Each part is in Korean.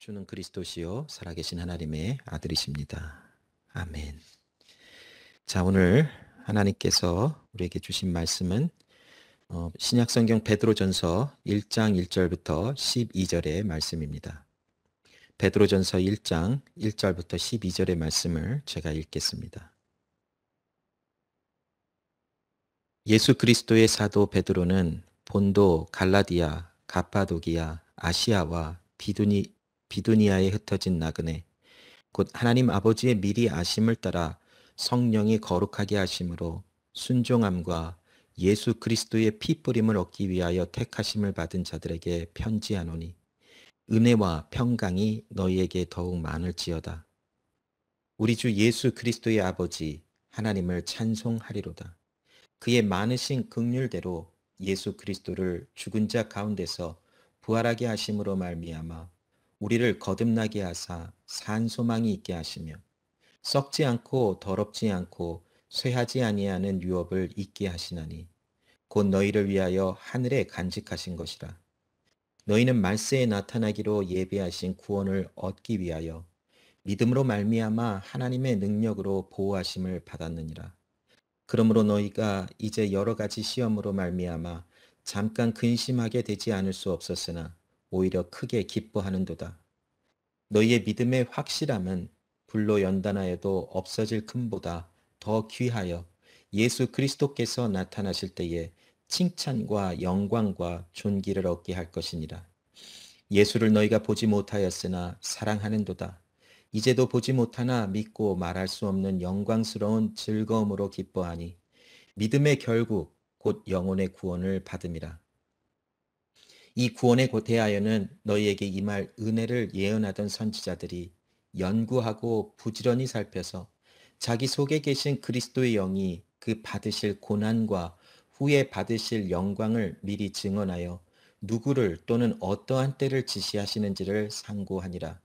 주는 그리스도시요 살아계신 하나님의 아들이십니다. 아멘. 자, 오늘 하나님께서 우리에게 주신 말씀은 신약성경 베드로전서 1장 1절부터 12절의 말씀입니다. 베드로전서 1장 1절부터 12절의 말씀을 제가 읽겠습니다. 예수 그리스도의 사도 베드로는 본도, 갈라디아, 가파도기아, 아시아와 비두니아에 흩어진 나그네 곧 하나님 아버지의 미리 아심을 따라 성령이 거룩하게 하심으로 순종함과 예수 그리스도의 피 뿌림을 얻기 위하여 택하심을 받은 자들에게 편지하노니 은혜와 평강이 너희에게 더욱 많을지어다. 우리 주 예수 그리스도의 아버지 하나님을 찬송하리로다. 그의 많으신 긍휼대로 예수 그리스도를 죽은 자 가운데서 부활하게 하심으로 말미암아 우리를 거듭나게 하사 산 소망이 있게 하시며 썩지 않고 더럽지 않고 쇠하지 아니하는 유업을 있게 하시나니 곧 너희를 위하여 하늘에 간직하신 것이라. 너희는 말세에 나타나기로 예비하신 구원을 얻기 위하여 믿음으로 말미암아 하나님의 능력으로 보호하심을 받았느니라. 그러므로 너희가 이제 여러 가지 시험으로 말미암아 잠깐 근심하게 되지 않을 수 없었으나 오히려 크게 기뻐하는도다. 너희의 믿음의 확실함은 불로 연단하여도 없어질 금보다 더 귀하여 예수 그리스도께서 나타나실 때에 칭찬과 영광과 존귀를 얻게 할 것이니라. 예수를 너희가 보지 못하였으나 사랑하는도다. 이제도 보지 못하나 믿고 말할 수 없는 영광스러운 즐거움으로 기뻐하니 믿음의 결국 곧 영혼의 구원을 받음이라. 이 구원에 대하여는 너희에게 임할 은혜를 예언하던 선지자들이 연구하고 부지런히 살펴서 자기 속에 계신 그리스도의 영이 그 받으실 고난과 후에 받으실 영광을 미리 증언하여 누구를 또는 어떠한 때를 지시하시는지를 상고하니라.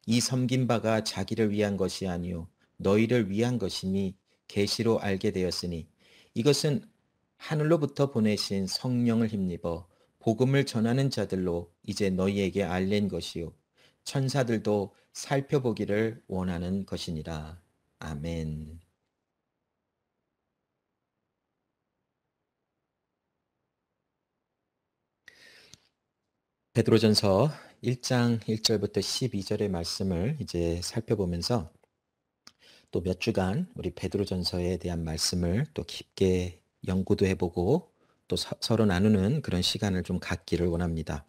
이 섬긴 바가 자기를 위한 것이 아니요 너희를 위한 것이니 계시로 알게 되었으니 이것은 하늘로부터 보내신 성령을 힘입어 복음을 전하는 자들로 이제 너희에게 알린 것이요 천사들도 살펴보기를 원하는 것이니라. 아멘. 베드로전서 1장 1절부터 12절의 말씀을 이제 살펴보면서 또 몇 주간 우리 베드로전서에 대한 말씀을 또 깊게 연구도 해보고 또 서로 나누는 그런 시간을 좀 갖기를 원합니다.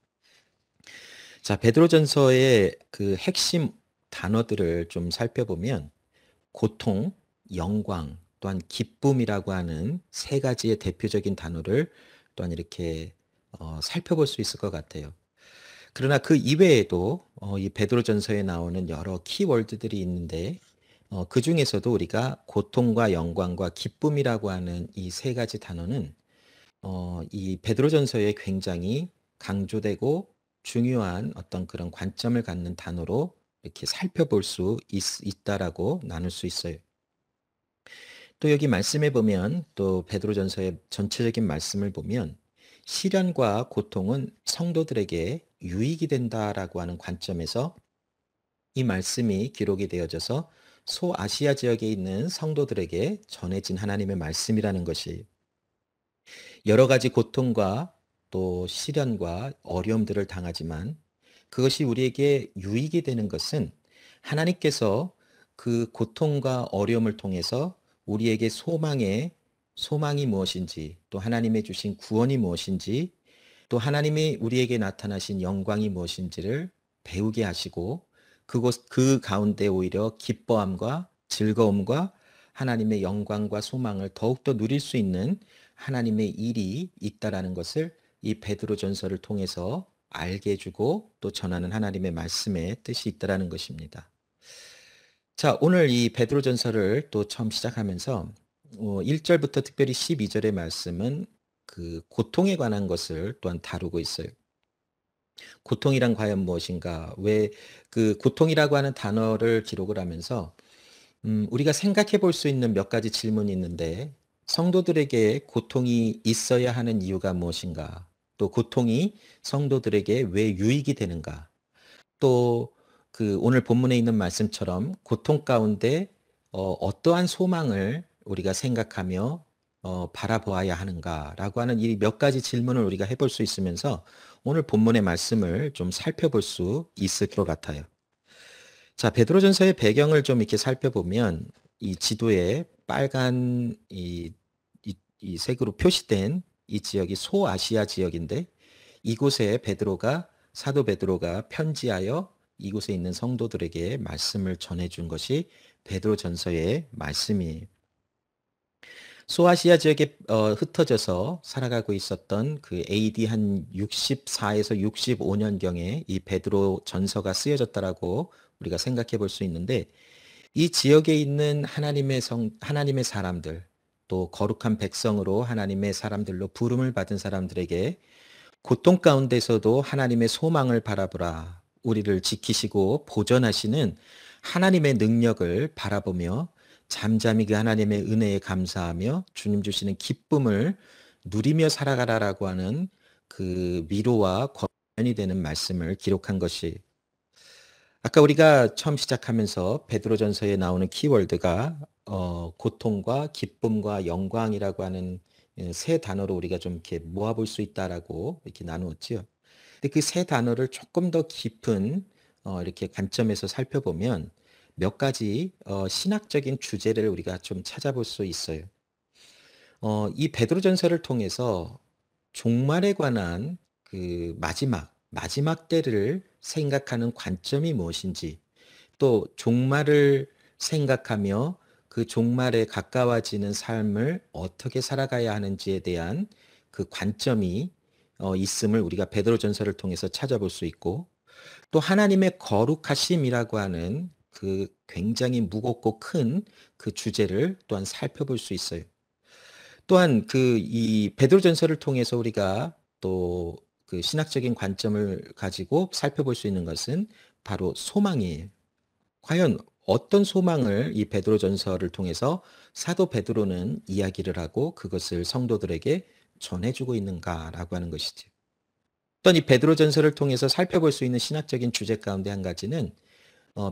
자, 베드로전서의 그 핵심 단어들을 좀 살펴보면 고통, 영광, 또한 기쁨이라고 하는 세 가지의 대표적인 단어를 또한 이렇게 살펴볼 수 있을 것 같아요. 그러나 그 이외에도 이 베드로전서에 나오는 여러 키워드들이 있는데 그 중에서도 우리가 고통과 영광과 기쁨이라고 하는 이 세 가지 단어는 이 베드로전서에 굉장히 강조되고 중요한 어떤 그런 관점을 갖는 단어로 이렇게 살펴볼 수 있다라고 나눌 수 있어요. 또 여기 말씀해 보면 또 베드로전서의 전체적인 말씀을 보면 시련과 고통은 성도들에게 유익이 된다라고 하는 관점에서 이 말씀이 기록이 되어져서 소아시아 지역에 있는 성도들에게 전해진 하나님의 말씀이라는 것이 여러 가지 고통과 또 시련과 어려움들을 당하지만 그것이 우리에게 유익이 되는 것은 하나님께서 그 고통과 어려움을 통해서 우리에게 소망이 무엇인지 또 하나님의 주신 구원이 무엇인지 또 하나님이 우리에게 나타나신 영광이 무엇인지를 배우게 하시고 그 가운데 오히려 기뻐함과 즐거움과 하나님의 영광과 소망을 더욱더 누릴 수 있는 하나님의 일이 있다라는 것을 이 베드로전서를 통해서 알게 해주고 또 전하는 하나님의 말씀의 뜻이 있다라는 것입니다. 자, 오늘 이 베드로전서를 또 처음 시작하면서 1절부터 특별히 12절의 말씀은 그 고통에 관한 것을 또한 다루고 있어요. 고통이란 과연 무엇인가? 왜 그 고통이라고 하는 단어를 기록을 하면서 우리가 생각해 볼 수 있는 몇 가지 질문이 있는데 성도들에게 고통이 있어야 하는 이유가 무엇인가? 또 고통이 성도들에게 왜 유익이 되는가? 또 그 오늘 본문에 있는 말씀처럼 고통 가운데 어떠한 소망을 우리가 생각하며 바라보아야 하는가라고 하는 이 몇 가지 질문을 우리가 해볼 수 있으면서 오늘 본문의 말씀을 좀 살펴볼 수 있을 것 같아요. 자, 베드로전서의 배경을 좀 이렇게 살펴보면 이 지도에 빨간 이 색으로 표시된 이 지역이 소아시아 지역인데 이곳에 사도 베드로가 편지하여 이곳에 있는 성도들에게 말씀을 전해준 것이 베드로전서의 말씀이에요. 소아시아 지역에 흩어져서 살아가고 있었던 그 AD 한 64에서 65년경에 이 베드로 전서가 쓰여졌다라고 우리가 생각해 볼 수 있는데 이 지역에 있는 하나님의 사람들, 또 거룩한 백성으로 하나님의 사람들로 부름을 받은 사람들에게 고통 가운데서도 하나님의 소망을 바라보라. 우리를 지키시고 보존하시는 하나님의 능력을 바라보며 잠잠히 그 하나님의 은혜에 감사하며 주님 주시는 기쁨을 누리며 살아가라라고 하는 그 위로와 권면이 되는 말씀을 기록한 것이 아까 우리가 처음 시작하면서 베드로전서에 나오는 키워드가 고통과 기쁨과 영광이라고 하는 세 단어로 우리가 좀 이렇게 모아볼 수 있다라고 이렇게 나누었지요. 근데 그 세 단어를 조금 더 깊은 이렇게 관점에서 살펴보면 몇 가지 신학적인 주제를 우리가 좀 찾아볼 수 있어요. 이 베드로전서를 통해서 종말에 관한 그 마지막 때를 생각하는 관점이 무엇인지, 또 종말을 생각하며 그 종말에 가까워지는 삶을 어떻게 살아가야 하는지에 대한 그 관점이 있음을 우리가 베드로전서를 통해서 찾아볼 수 있고, 또 하나님의 거룩하심이라고 하는 그 굉장히 무겁고 큰 그 주제를 또한 살펴볼 수 있어요. 또한 그 이 베드로전서를 통해서 우리가 또 그 신학적인 관점을 가지고 살펴볼 수 있는 것은 바로 소망이에요. 과연 어떤 소망을 이 베드로전서를 통해서 사도 베드로는 이야기를 하고 그것을 성도들에게 전해주고 있는가라고 하는 것이죠. 또한 이 베드로전서를 통해서 살펴볼 수 있는 신학적인 주제 가운데 한 가지는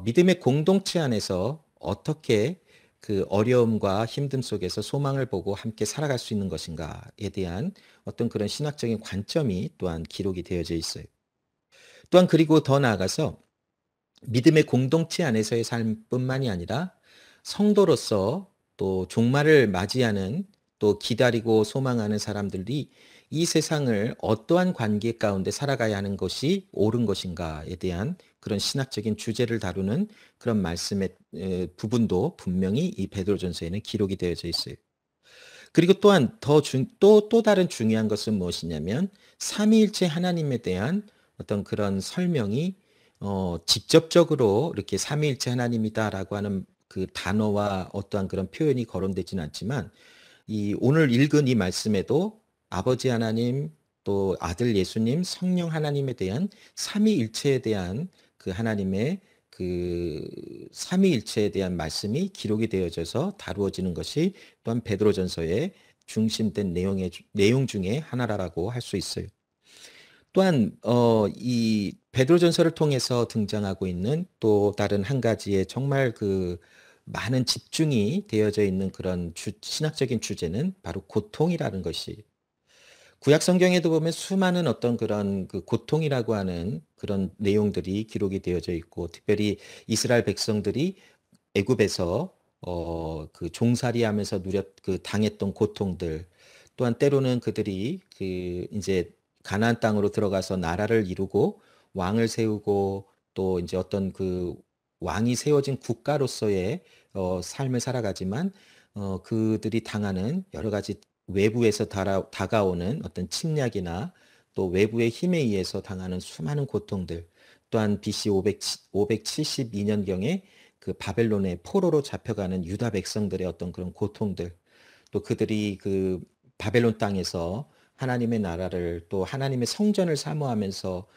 믿음의 공동체 안에서 어떻게 그 어려움과 힘듦 속에서 소망을 보고 함께 살아갈 수 있는 것인가에 대한 어떤 그런 신학적인 관점이 또한 기록이 되어져 있어요. 또한 그리고 더 나아가서 믿음의 공동체 안에서의 삶뿐만이 아니라 성도로서 또 종말을 맞이하는 또 기다리고 소망하는 사람들이 이 세상을 어떠한 관계 가운데 살아가야 하는 것이 옳은 것인가에 대한 그런 신학적인 주제를 다루는 그런 말씀의 부분도 분명히 이 베드로전서에는 기록이 되어져 있어요. 그리고 또한 또 다른 중요한 것은 무엇이냐면 삼위일체 하나님에 대한 어떤 그런 설명이 직접적으로 이렇게 삼위일체 하나님이다라고 하는 그 단어와 어떠한 그런 표현이 거론되지는 않지만 이 오늘 읽은 이 말씀에도 아버지 하나님 또 아들 예수님 성령 하나님에 대한 삼위일체에 대한 그 하나님의 그 삼위일체에 대한 말씀이 기록이 되어져서 다루어지는 것이 또한 베드로전서의 중심된 내용 중에 하나라고 할 수 있어요. 또한 이 베드로전서를 통해서 등장하고 있는 또 다른 한 가지의 정말 그 많은 집중이 되어져 있는 그런 신학적인 주제는 바로 고통이라는 것이 구약 성경에도 보면 수많은 어떤 그런 그 고통이라고 하는 그런 내용들이 기록이 되어져 있고 특별히 이스라엘 백성들이 애굽에서 그 종살이하면서 그 당했던 고통들 또한 때로는 그들이 그 이제 가나안 땅으로 들어가서 나라를 이루고 왕을 세우고 또 이제 어떤 그 왕이 세워진 국가로서의 삶을 살아가지만 그들이 당하는 여러 가지 외부에서 다가오는 어떤 침략이나 또 외부의 힘에 의해서 당하는 수많은 고통들 또한 BC 572년경에 그 바벨론의 포로로 잡혀가는 유다 백성들의 어떤 그런 고통들 또 그들이 그 바벨론 땅에서 하나님의 나라를 또 하나님의 성전을 사모하면서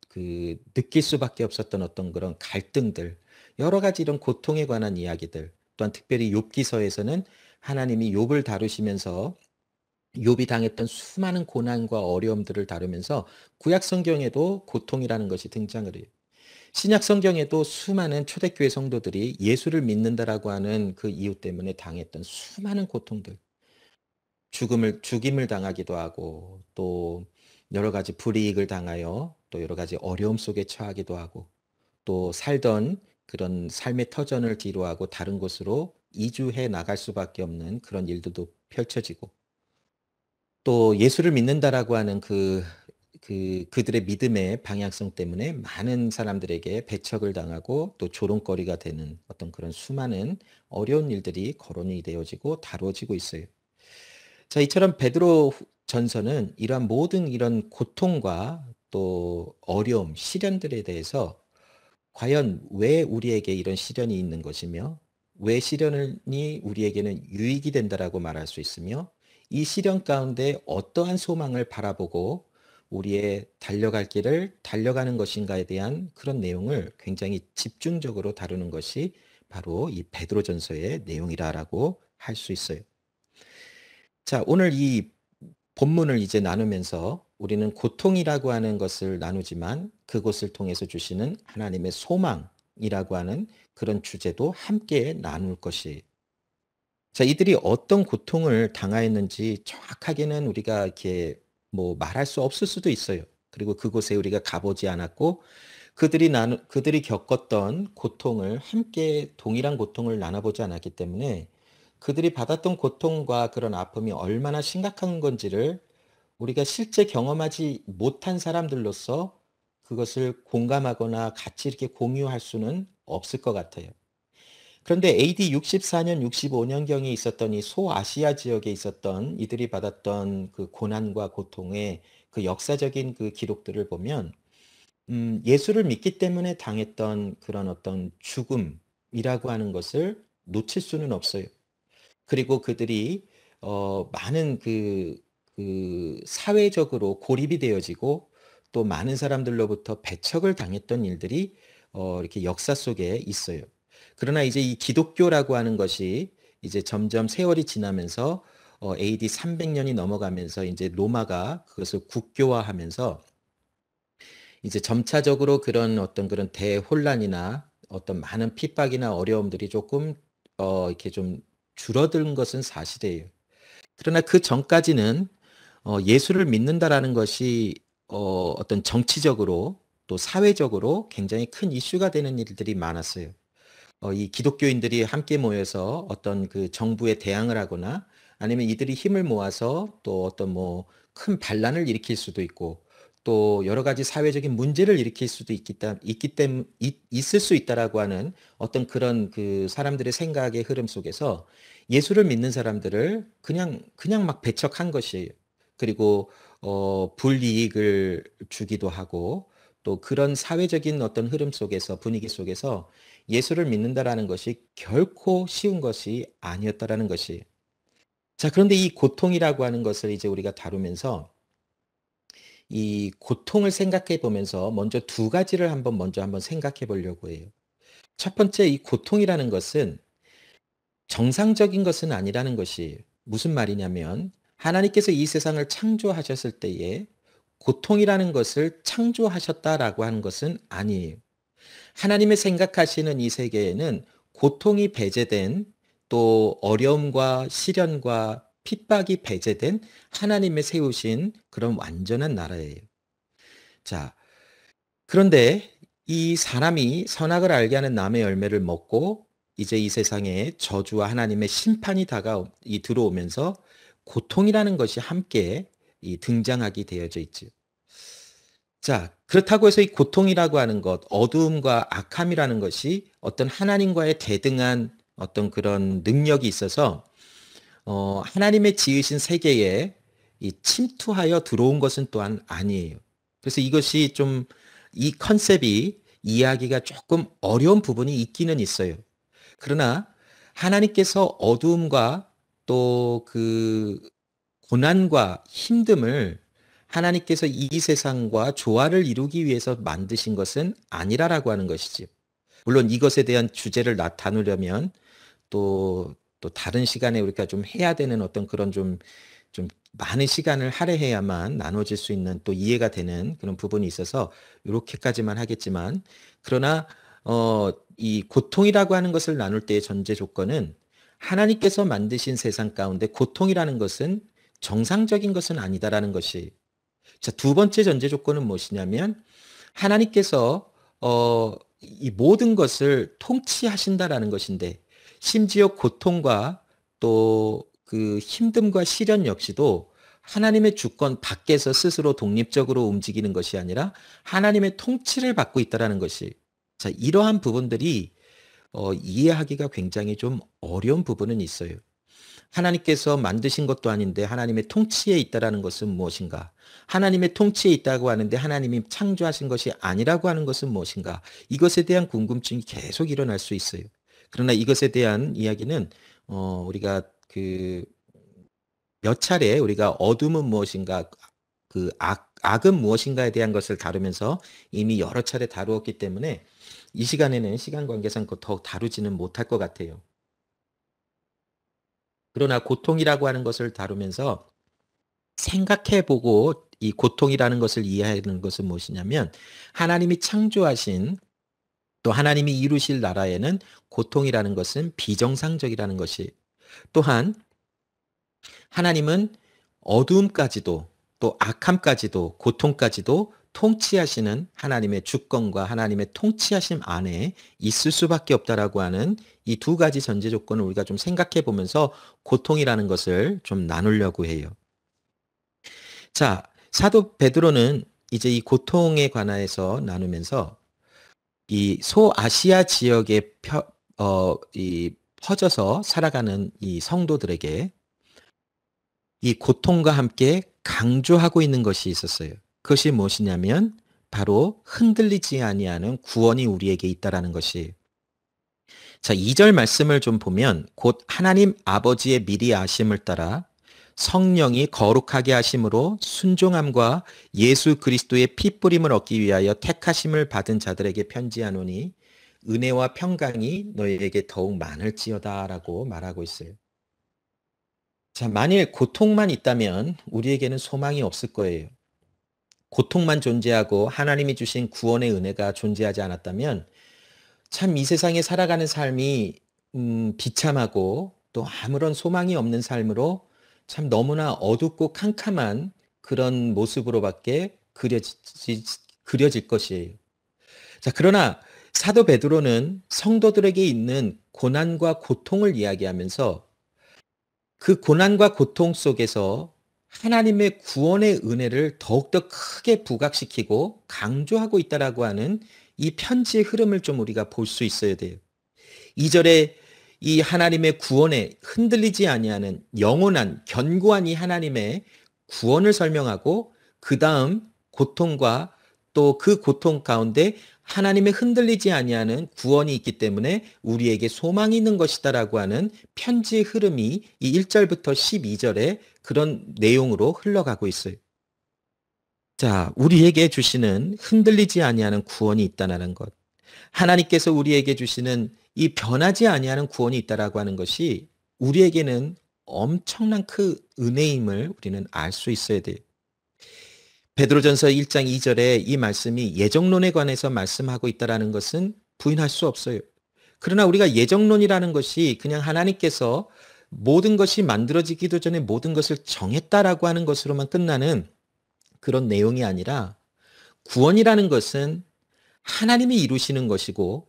그 느낄 수밖에 없었던 어떤 그런 갈등들 여러 가지 이런 고통에 관한 이야기들 또한 특별히 욥기서에서는 하나님이 욥을 다루시면서 욥이 당했던 수많은 고난과 어려움들을 다루면서 구약 성경에도 고통이라는 것이 등장을 해요. 신약 성경에도 수많은 초대교회 성도들이 예수를 믿는다라고 하는 그 이유 때문에 당했던 수많은 고통들, 죽임을 당하기도 하고 또 여러 가지 불이익을 당하여 또 여러 가지 어려움 속에 처하기도 하고 또 살던 그런 삶의 터전을 뒤로하고 다른 곳으로 이주해 나갈 수밖에 없는 그런 일들도 펼쳐지고 또 예수를 믿는다라고 하는 그들의 믿음의 방향성 때문에 많은 사람들에게 배척을 당하고 또 조롱거리가 되는 어떤 그런 수많은 어려운 일들이 거론이 되어지고 다루어지고 있어요. 자, 이처럼 베드로 전서는 이러한 모든 이런 고통과 또 어려움, 시련들에 대해서 과연 왜 우리에게 이런 시련이 있는 것이며 왜 시련이 우리에게는 유익이 된다라고 말할 수 있으며 이 시련 가운데 어떠한 소망을 바라보고 우리의 달려갈 길을 달려가는 것인가에 대한 그런 내용을 굉장히 집중적으로 다루는 것이 바로 이 베드로전서의 내용이라고 할 수 있어요. 자, 오늘 이 본문을 이제 나누면서 우리는 고통이라고 하는 것을 나누지만 그것을 통해서 주시는 하나님의 소망이라고 하는 그런 주제도 함께 나눌 것이. 자, 이들이 어떤 고통을 당하였는지 정확하게는 우리가 이렇게 뭐 말할 수 없을 수도 있어요. 그리고 그곳에 우리가 가보지 않았고 그들이 겪었던 고통을 함께 동일한 고통을 나눠보지 않았기 때문에 그들이 받았던 고통과 그런 아픔이 얼마나 심각한 건지를 우리가 실제 경험하지 못한 사람들로서 그것을 공감하거나 같이 이렇게 공유할 수는 없을 것 같아요. 그런데 AD 64년, 65년경에 있었던 이 소아시아 지역에 있었던 이들이 받았던 그 고난과 고통의 그 역사적인 그 기록들을 보면 예수를 믿기 때문에 당했던 그런 어떤 죽음이라고 하는 것을 놓칠 수는 없어요. 그리고 그들이 많은 사회적으로 고립이 되어지고 또 많은 사람들로부터 배척을 당했던 일들이 이렇게 역사 속에 있어요. 그러나 이제 이 기독교라고 하는 것이 이제 점점 세월이 지나면서 AD 300년이 넘어가면서 이제 로마가 그것을 국교화하면서 이제 점차적으로 그런 어떤 그런 대혼란이나 어떤 많은 핍박이나 어려움들이 조금 이렇게 좀 줄어든 것은 사실이에요. 그러나 그 전까지는 예수를 믿는다라는 것이 어떤 정치적으로 또 사회적으로 굉장히 큰 이슈가 되는 일들이 많았어요. 이 기독교인들이 함께 모여서 어떤 그 정부에 대항을 하거나 아니면 이들이 힘을 모아서 또 어떤 뭐 큰 반란을 일으킬 수도 있고 또 여러 가지 사회적인 문제를 일으킬 수도 있을 수 있다라고 하는 어떤 그런 그 사람들의 생각의 흐름 속에서 예수를 믿는 사람들을 그냥 막 배척한 것이에요. 그리고 불이익을 주기도 하고 또 그런 사회적인 어떤 흐름 속에서 분위기 속에서 예수를 믿는다라는 것이 결코 쉬운 것이 아니었다라는 것이. 자, 그런데 이 고통이라고 하는 것을 이제 우리가 다루면서 이 고통을 생각해 보면서 먼저 두 가지를 먼저 한번 생각해 보려고 해요. 첫 번째, 이 고통이라는 것은 정상적인 것은 아니라는 것이 무슨 말이냐면 하나님께서 이 세상을 창조하셨을 때에 고통이라는 것을 창조하셨다라고 하는 것은 아니에요. 하나님의 생각하시는 이 세계에는 고통이 배제된 또 어려움과 시련과 핍박이 배제된 하나님의 세우신 그런 완전한 나라예요. 자, 그런데 이 사람이 선악을 알게 하는 남의 열매를 먹고 이제 이 세상에 저주와 하나님의 심판이 들어오면서 고통이라는 것이 함께 등장하게 되어져 있죠. 자, 그렇다고 해서 이 고통이라고 하는 것, 어두움과 악함이라는 것이 어떤 하나님과의 대등한 어떤 그런 능력이 있어서 하나님의 지으신 세계에 이 침투하여 들어온 것은 또한 아니에요. 그래서 이것이 좀 이 컨셉이 이해하기가 조금 어려운 부분이 있기는 있어요. 그러나 하나님께서 어두움과 또 그 고난과 힘듦을 하나님께서 이 세상과 조화를 이루기 위해서 만드신 것은 아니라라고 하는 것이지요. 물론 이것에 대한 주제를 나타내려면 또 다른 시간에 우리가 좀 해야 되는 어떤 그런 좀 많은 시간을 할애해야만 나눠질 수 있는 또 이해가 되는 그런 부분이 있어서 요렇게까지만 하겠지만, 그러나 이 고통이라고 하는 것을 나눌 때의 전제 조건은 하나님께서 만드신 세상 가운데 고통이라는 것은 정상적인 것은 아니다라는 것이, 자, 두 번째 전제 조건은 무엇이냐면 하나님께서 이 모든 것을 통치하신다라는 것인데, 심지어 고통과 또 그 힘듦과 시련 역시도 하나님의 주권 밖에서 스스로 독립적으로 움직이는 것이 아니라 하나님의 통치를 받고 있다라는 것이, 자, 이러한 부분들이 이해하기가 굉장히 좀 어려운 부분은 있어요. 하나님께서 만드신 것도 아닌데 하나님의 통치에 있다라는 것은 무엇인가? 하나님의 통치에 있다고 하는데 하나님이 창조하신 것이 아니라고 하는 것은 무엇인가? 이것에 대한 궁금증이 계속 일어날 수 있어요. 그러나 이것에 대한 이야기는 우리가 그 몇 차례 우리가 어둠은 무엇인가, 그 악은 무엇인가에 대한 것을 다루면서 이미 여러 차례 다루었기 때문에 이 시간에는 시간 관계상 더 다루지는 못할 것 같아요. 그러나 고통이라고 하는 것을 다루면서 생각해 보고 이 고통이라는 것을 이해하는 것은 무엇이냐면, 하나님이 창조하신 또 하나님이 이루실 나라에는 고통이라는 것은 비정상적이라는 것이, 또한 하나님은 어두움까지도 또 악함까지도 고통까지도 통치하시는 하나님의 주권과 하나님의 통치하심 안에 있을 수밖에 없다라고 하는 이 두 가지 전제 조건을 우리가 좀 생각해 보면서 고통이라는 것을 좀 나누려고 해요. 자, 사도 베드로는 이제 이 고통에 관하여서 나누면서 이 소아시아 지역에 퍼져서 살아가는 이 성도들에게 이 고통과 함께 강조하고 있는 것이 있었어요. 그것이 무엇이냐면 바로 흔들리지 아니하는 구원이 우리에게 있다라는 것이. 자, 2절 말씀을 좀 보면 곧 하나님 아버지의 미리 아심을 따라 성령이 거룩하게 하심으로 순종함과 예수 그리스도의 피 뿌림을 얻기 위하여 택하심을 받은 자들에게 편지하노니 은혜와 평강이 너희에게 더욱 많을지어다라고 말하고 있어요. 자, 만일 고통만 있다면 우리에게는 소망이 없을 거예요. 고통만 존재하고 하나님이 주신 구원의 은혜가 존재하지 않았다면 참 이 세상에 살아가는 삶이 비참하고 또 아무런 소망이 없는 삶으로 참 너무나 어둡고 캄캄한 그런 모습으로밖에 그려질 것이에요. 자, 그러나 사도 베드로는 성도들에게 있는 고난과 고통을 이야기하면서 그 고난과 고통 속에서 하나님의 구원의 은혜를 더욱더 크게 부각시키고 강조하고 있다라고 하는 이 편지의 흐름을 좀 우리가 볼 수 있어야 돼요. 2절에 이 하나님의 구원에 흔들리지 아니하는 영원한 견고한 이 하나님의 구원을 설명하고, 그 다음 고통과 또 그 고통 가운데 하나님의 흔들리지 아니하는 구원이 있기 때문에 우리에게 소망이 있는 것이다라고 하는 편지의 흐름이 이 1절부터 12절에 그런 내용으로 흘러가고 있어요. 자, 우리에게 주시는 흔들리지 아니하는 구원이 있다는 것, 하나님께서 우리에게 주시는 이 변하지 아니하는 구원이 있다라고 하는 것이 우리에게는 엄청난 그 은혜임을 우리는 알 수 있어야 돼요. 베드로전서 1장 2절에 이 말씀이 예정론에 관해서 말씀하고 있다라는 것은 부인할 수 없어요. 그러나 우리가 예정론이라는 것이 그냥 하나님께서 모든 것이 만들어지기도 전에 모든 것을 정했다라고 하는 것으로만 끝나는 그런 내용이 아니라, 구원이라는 것은 하나님이 이루시는 것이고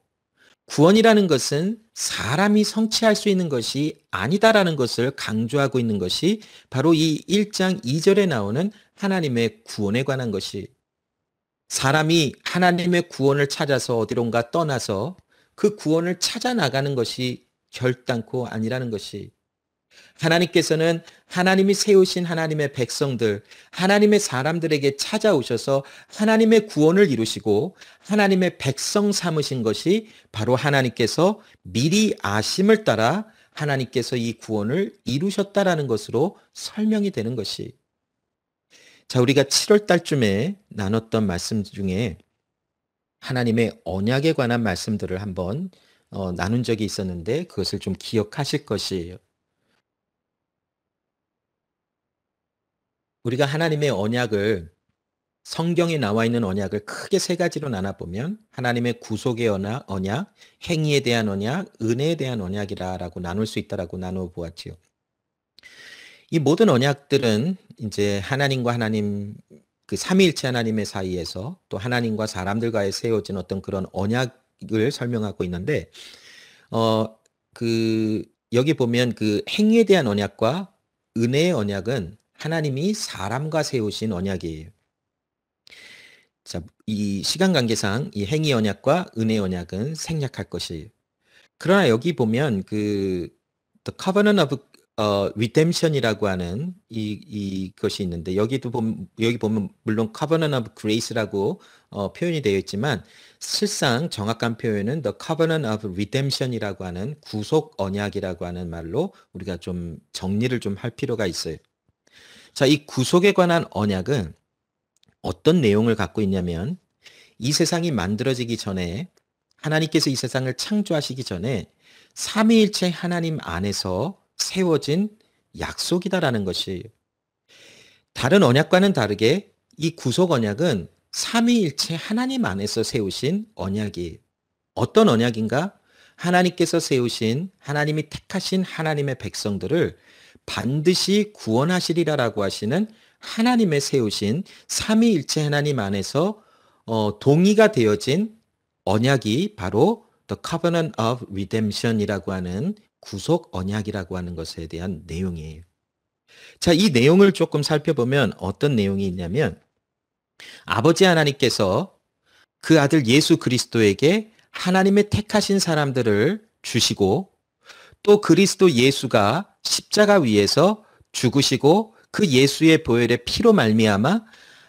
구원이라는 것은 사람이 성취할 수 있는 것이 아니다라는 것을 강조하고 있는 것이 바로 이 1장 2절에 나오는 하나님의 구원에 관한 것이, 사람이 하나님의 구원을 찾아서 어디론가 떠나서 그 구원을 찾아 나가는 것이 결단코 아니라는 것이, 하나님께서는 하나님이 세우신 하나님의 백성들, 하나님의 사람들에게 찾아오셔서 하나님의 구원을 이루시고 하나님의 백성 삼으신 것이 바로 하나님께서 미리 아심을 따라 하나님께서 이 구원을 이루셨다라는 것으로 설명이 되는 것이. 자, 우리가 7월 달쯤에 나눴던 말씀 중에 하나님의 언약에 관한 말씀들을 한번 나눈 적이 있었는데 그것을 좀 기억하실 것이에요. 우리가 하나님의 언약을 성경에 나와 있는 언약을 크게 세 가지로 나눠보면 하나님의 구속의 언약, 행위에 대한 언약, 은혜에 대한 언약이라고 나눌 수 있다라고 나누어 보았지요. 이 모든 언약들은 이제 하나님과 하나님 그 삼위일체 하나님의 사이에서 또 하나님과 사람들과의 세워진 어떤 그런 언약을 설명하고 있는데 그 여기 보면 그 행위에 대한 언약과 은혜의 언약은 하나님이 사람과 세우신 언약이에요. 자, 이 시간 관계상 이 행위 언약과 은혜 언약은 생략할 것이에요. 그러나 여기 보면 그 The Covenant of Redemption이라고 하는 이것이 있는데 여기 보면 물론 Covenant of Grace라고 표현이 되어 있지만 실상 정확한 표현은 The Covenant of Redemption이라고 하는 구속 언약이라고 하는 말로 우리가 좀 정리를 좀 할 필요가 있어요. 자, 이 구속에 관한 언약은 어떤 내용을 갖고 있냐면 이 세상이 만들어지기 전에 하나님께서 이 세상을 창조하시기 전에 삼위일체 하나님 안에서 세워진 약속이다라는 것이 다른 언약과는 다르게 이 구속 언약은 삼위일체 하나님 안에서 세우신 언약이에요. 어떤 언약인가? 하나님께서 세우신 하나님이 택하신 하나님의 백성들을 반드시 구원하시리라라고 하시는 하나님의 세우신 삼위일체 하나님 안에서 동의가 되어진 언약이 바로 The Covenant of Redemption이라고 하는 구속 언약이라고 하는 것에 대한 내용이에요. 자, 이 내용을 조금 살펴보면 어떤 내용이 있냐면 아버지 하나님께서 그 아들 예수 그리스도에게 하나님의 택하신 사람들을 주시고 또 그리스도 예수가 십자가 위에서 죽으시고 그 예수의 보혈의 피로 말미암아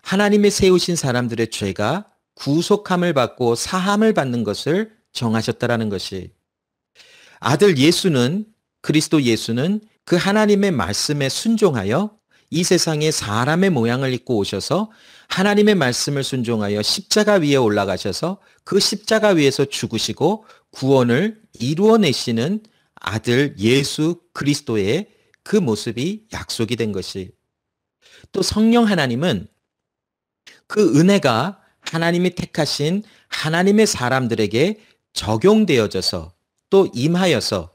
하나님의 세우신 사람들의 죄가 구속함을 받고 사함을 받는 것을 정하셨다라는 것이 아들 예수는 그리스도 예수는 그 하나님의 말씀에 순종하여 이 세상에 사람의 모양을 입고 오셔서 하나님의 말씀을 순종하여 십자가 위에 올라가셔서 그 십자가 위에서 죽으시고 구원을 이루어내시는 아들 예수 그리스도의 그 모습이 약속이 된 것이 또 성령 하나님은 그 은혜가 하나님이 택하신 하나님의 사람들에게 적용되어져서 또 임하여서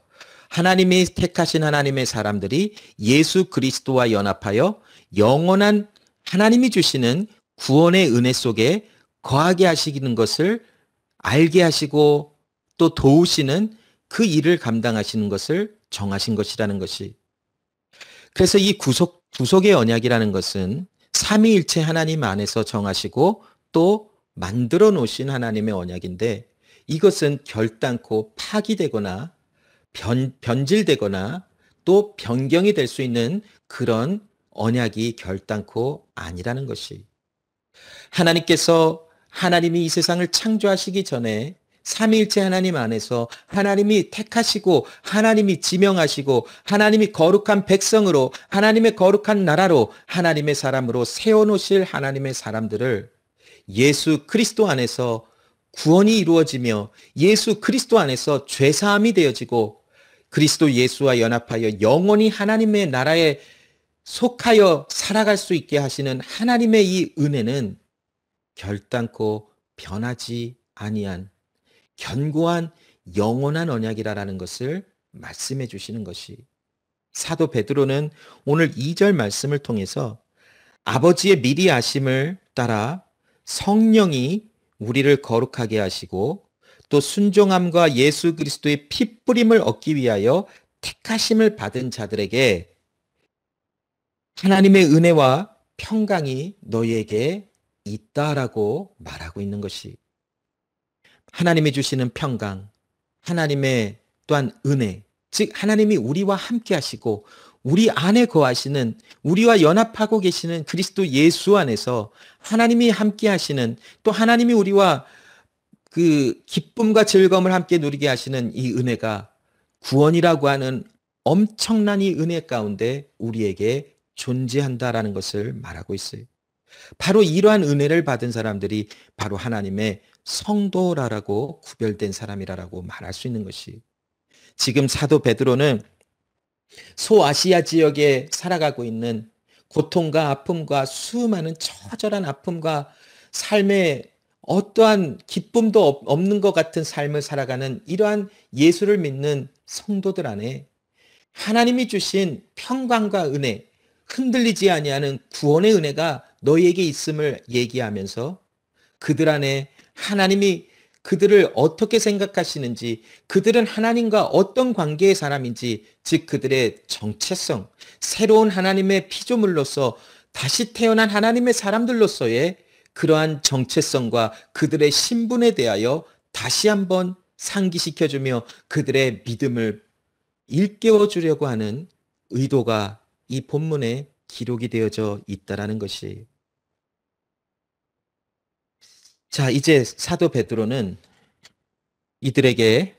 하나님이 택하신 하나님의 사람들이 예수 그리스도와 연합하여 영원한 하나님이 주시는 구원의 은혜 속에 거하게 하시는 것을 알게 하시고 또 도우시는 그 일을 감당하시는 것을 정하신 것이라는 것이 그래서 이 구속의 언약이라는 것은 삼위일체 하나님 안에서 정하시고 또 만들어 놓으신 하나님의 언약인데 이것은 결단코 파기되거나 변질되거나 또 변경이 될 수 있는 그런 언약이 결단코 아니라는 것이 하나님이 이 세상을 창조하시기 전에 삼위일체 하나님 안에서 하나님이 택하시고 하나님이 지명하시고 하나님이 거룩한 백성으로 하나님의 거룩한 나라로 하나님의 사람으로 세워놓으실 하나님의 사람들을 예수 그리스도 안에서 구원이 이루어지며 예수 그리스도 안에서 죄사함이 되어지고 그리스도 예수와 연합하여 영원히 하나님의 나라에 속하여 살아갈 수 있게 하시는 하나님의 이 은혜는 결단코 변하지 아니한 견고한 영원한 언약이라는 것을 말씀해 주시는 것이 사도 베드로는 오늘 2절 말씀을 통해서 아버지의 미리 아심을 따라 성령이 우리를 거룩하게 하시고 또 순종함과 예수 그리스도의 피뿌림을 얻기 위하여 택하심을 받은 자들에게 하나님의 은혜와 평강이 너희에게 있다라고 말하고 있는 것이 하나님이 주시는 평강, 하나님의 또한 은혜, 즉 하나님이 우리와 함께 하시고 우리 안에 거하시는 우리와 연합하고 계시는 그리스도 예수 안에서 하나님이 함께 하시는 또 하나님이 우리와 그 기쁨과 즐거움을 함께 누리게 하시는 이 은혜가 구원이라고 하는 엄청난 이 은혜 가운데 우리에게 존재한다라는 것을 말하고 있어요. 바로 이러한 은혜를 받은 사람들이 바로 하나님의 성도라고 구별된 사람이라고 말할 수 있는 것이 지금 사도 베드로는 소아시아 지역에 살아가고 있는 고통과 아픔과 수많은 처절한 아픔과 삶에 어떠한 기쁨도 없는 것 같은 삶을 살아가는 이러한 예수를 믿는 성도들 안에 하나님이 주신 평강과 은혜, 흔들리지 아니하는 구원의 은혜가 너희에게 있음을 얘기하면서 그들 안에 하나님이 그들을 어떻게 생각하시는지, 그들은 하나님과 어떤 관계의 사람인지, 즉 그들의 정체성, 새로운 하나님의 피조물로서 다시 태어난 하나님의 사람들로서의 그러한 정체성과 그들의 신분에 대하여 다시 한번 상기시켜주며 그들의 믿음을 일깨워 주려고 하는 의도가 이 본문에 기록이 되어져 있다라는 것이. 자, 이제 사도 베드로는 이들에게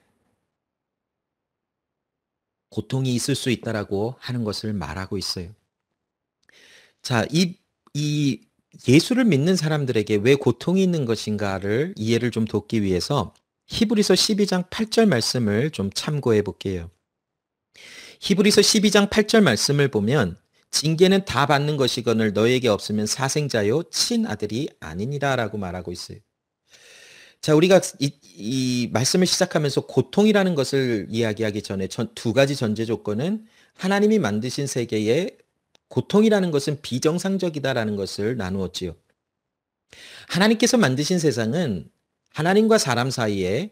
고통이 있을 수 있다라고 하는 것을 말하고 있어요. 자, 이 예수를 믿는 사람들에게 왜 고통이 있는 것인가를 이해를 좀 돕기 위해서 히브리서 12장 8절 말씀을 좀 참고해 볼게요. 히브리서 12장 8절 말씀을 보면 징계는 다 받는 것이거늘 너에게 없으면 사생자요 친아들이 아니니라라고 말하고 있어요. 자, 우리가 이 말씀을 시작하면서 고통이라는 것을 이야기하기 전에 두 가지 전제 조건은 하나님이 만드신 세계에 고통이라는 것은 비정상적이다라는 것을 나누었지요. 하나님께서 만드신 세상은 하나님과 사람 사이에